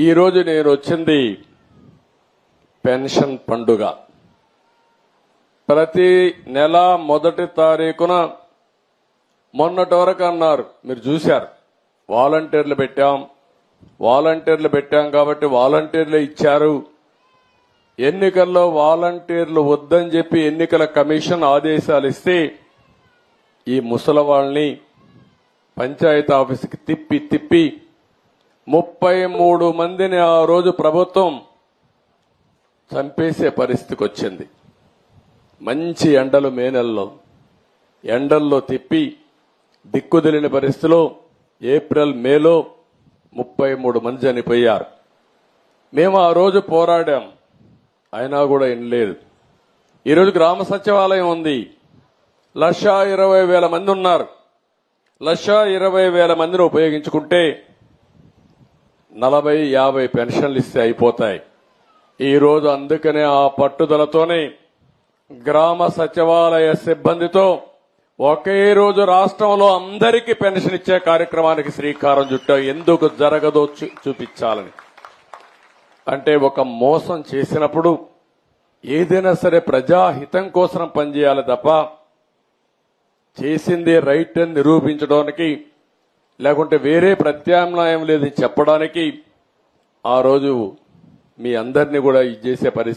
ఈరోజు నేను వచ్చింది పెన్షన్ పండుగ. ప్రతి నెల మొదటి తారీఖున మొన్నటి వరకు అన్నారు, మీరు చూశారు, వాలంటీర్లు పెట్టాం కాబట్టి వాలంటీర్లు ఇచ్చారు. ఎన్నికల్లో వాలంటీర్లు వద్దని చెప్పి ఎన్నికల కమిషన్ ఆదేశాలు ఇస్తే ఈ ముసలవాళ్ళని పంచాయతీ ఆఫీసుకి తిప్పి 33 మందిని ఆ రోజు ప్రభుత్వం చంపేసే పరిస్థితికి వచ్చింది. మంచి ఎండలు మే నెలలో ఎండల్లో తిప్పి దిక్కుదెలిని పరిస్థితిలో ఏప్రిల్ మేలో 33 మంది చనిపోయారు. మేము ఆ రోజు పోరాడాం, అయినా కూడా వినలేదు. ఈరోజు గ్రామ సచివాలయం ఉంది, 1,20,000 మంది ఉన్నారు. 1,20,000 మందిని ఉపయోగించుకుంటే 40-50 పెన్షన్లు ఇస్తే అయిపోతాయి. ఈరోజు అందుకనే ఆ పట్టుదలతోనే గ్రామ సచివాలయ సిబ్బందితో ఒకే రోజు రాష్ట్రంలో అందరికీ పెన్షన్ ఇచ్చే కార్యక్రమానికి శ్రీకారం చుట్టాం. ఎందుకు జరగదో చూపించాలని. అంటే ఒక మోసం చేసినప్పుడు ఏదైనా సరే ప్రజాహితం కోసం పనిచేయాలి తప్ప చేసింది రైట్ అని నిరూపించడానికి లేకుంటే వేరే ప్రత్యామ్నాయం లేదని చెప్పడానికి ఆ రోజు మీ అందరినీ కూడా ఇది చేసే పరిస్థితి